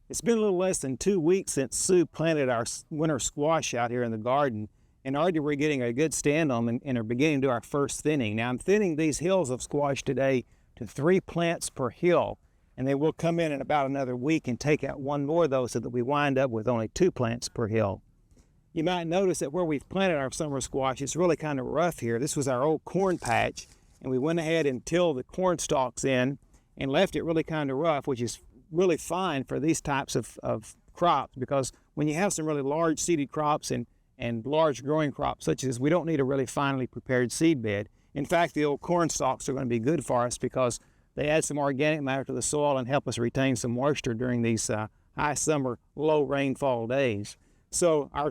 It's been a little less than 2 weeks since Sue planted our winter squash out here in the garden, and already we're getting a good stand on them and are beginning to do our first thinning. Now I'm thinning these hills of squash today to 3 plants per hill, and they will come in about another week and take out one more of those so that we wind up with only 2 plants per hill. You might notice that where we've planted our summer squash, it's really kind of rough here. This was our old corn patch, and we went ahead and tilled the corn stalks in and left it really kind of rough, which is really fine for these types of crops, because when you have some really large seeded crops and large growing crops such as, we don't need a really finely prepared seed bed. In fact, the old corn stalks are going to be good for us because they add some organic matter to the soil and help us retain some moisture during these high summer, low rainfall days. So our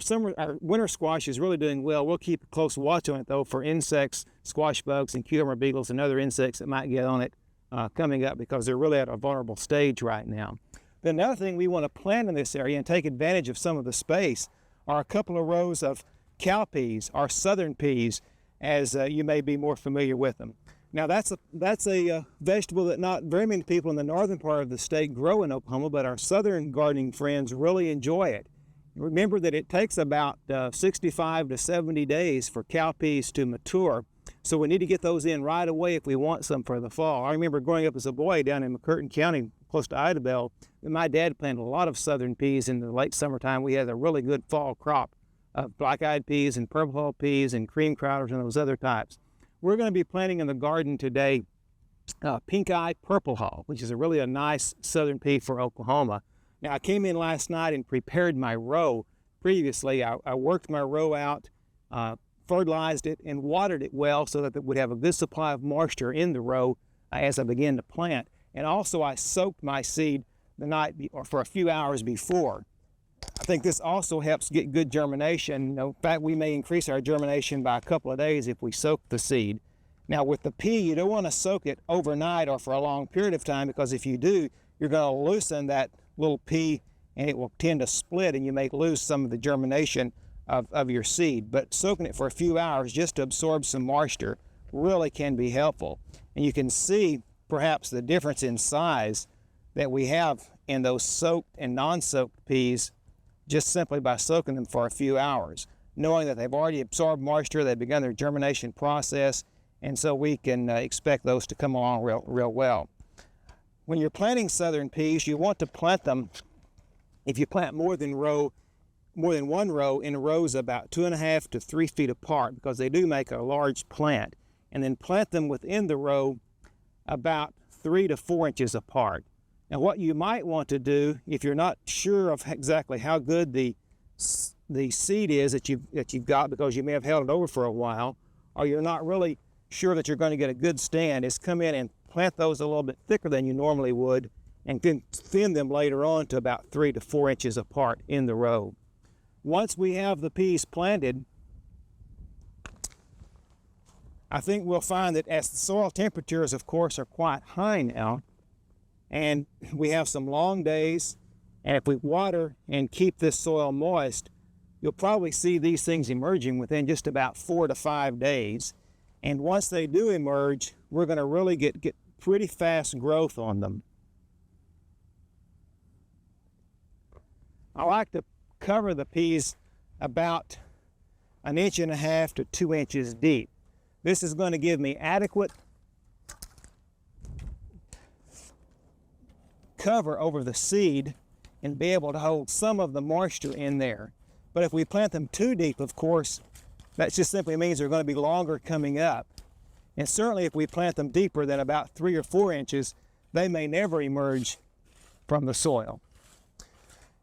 winter squash is really doing well. We'll keep a close watch on it though for insects, squash bugs, and cucumber beetles and other insects that might get on it coming up, because they're really at a vulnerable stage right now. Then another thing we want to plant in this area and take advantage of some of the space are a couple of rows of cowpeas, or southern peas, as you may be more familiar with them. Now that's a vegetable that not very many people in the northern part of the state grow in Oklahoma, but our southern gardening friends really enjoy it. Remember that it takes about 65 to 70 days for cowpeas to mature, so we need to get those in right away if we want some for the fall. I remember growing up as a boy down in McCurtain County, close to Idabel, and my dad planted a lot of southern peas in the late summertime. We had a really good fall crop of black-eyed peas and purple hull peas and cream crowders and those other types. We're going to be planting in the garden today pink-eyed purple hull, which is really a nice southern pea for Oklahoma. Now, I came in last night and prepared my row previously. I worked my row out, fertilized it, and watered it well so that it would have a good supply of moisture in the row as I begin to plant. And also, I soaked my seed the night or for a few hours before. I think this also helps get good germination. You know, in fact, we may increase our germination by a couple of days if we soak the seed. Now, with the pea, you don't want to soak it overnight or for a long period of time, because if you do, you're going to loosen that little pea and it will tend to split and you may lose some of the germination of your seed. But soaking it for a few hours just to absorb some moisture really can be helpful. And you can see perhaps the difference in size that we have in those soaked and non-soaked peas just simply by soaking them for a few hours, knowing that they've already absorbed moisture, they've begun their germination process, and so we can expect those to come along real well. When you're planting southern peas, you want to plant them, if you plant more than one row, in rows about 2.5 to 3 feet apart, because they do make a large plant, and then plant them within the row about 3 to 4 inches apart. Now, what you might want to do, if you're not sure of exactly how good the seed is that you've got, because you may have held it over for a while, or you're not really sure that you're going to get a good stand, is come in and plant those a little bit thicker than you normally would, and then thin them later on to about 3 to 4 inches apart in the row. Once we have the peas planted, I think we'll find that as the soil temperatures, of course, are quite high now, and we have some long days, and if we water and keep this soil moist, you'll probably see these things emerging within just about 4 to 5 days. And once they do emerge, we're going to really get pretty fast growth on them. I like to cover the peas about 1.5 inches to 2 inches deep. This is going to give me adequate cover over the seed and be able to hold some of the moisture in there. But if we plant them too deep, of course, that just simply means they're going to be longer coming up. And certainly if we plant them deeper than about 3 or 4 inches, they may never emerge from the soil.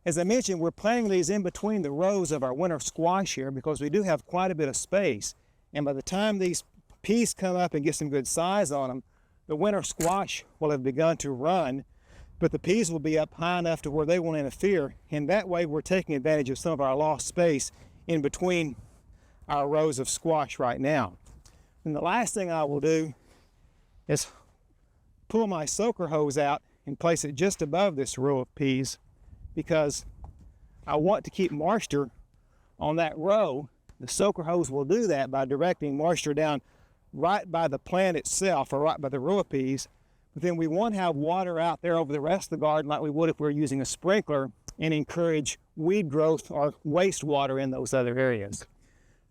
As I mentioned, we're planting these in between the rows of our winter squash here because we do have quite a bit of space. And by the time these peas come up and get some good size on them, the winter squash will have begun to run, but the peas will be up high enough to where they won't interfere. And that way we're taking advantage of some of our lost space in between our rows of squash right now. And the last thing I will do is pull my soaker hose out and place it just above this row of peas, because I want to keep moisture on that row. The soaker hose will do that by directing moisture down right by the plant itself, or right by the row of peas. But then we want to have water out there over the rest of the garden like we would if we were using a sprinkler, and encourage weed growth or wastewater in those other areas.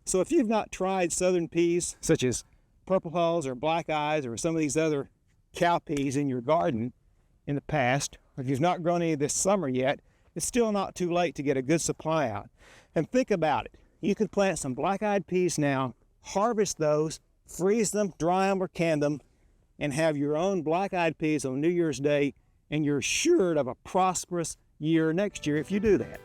So if you've not tried southern peas, such as purple hulls or black eyes or some of these other cowpeas in your garden in the past, or if you've not grown any this summer yet, it's still not too late to get a good supply out. And think about it. You could plant some black-eyed peas now, harvest those, freeze them, dry them, or can them, and have your own black-eyed peas on New Year's Day, and you're assured of a prosperous year next year if you do that.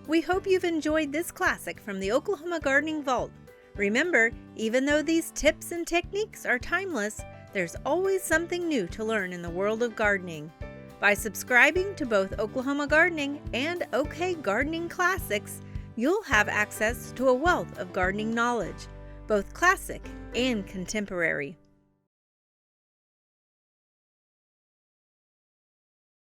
We hope you've enjoyed this classic from the Oklahoma Gardening Vault. Remember, even though these tips and techniques are timeless, there's always something new to learn in the world of gardening. By subscribing to both Oklahoma Gardening and OK Gardening Classics, you'll have access to a wealth of gardening knowledge, both classic and contemporary.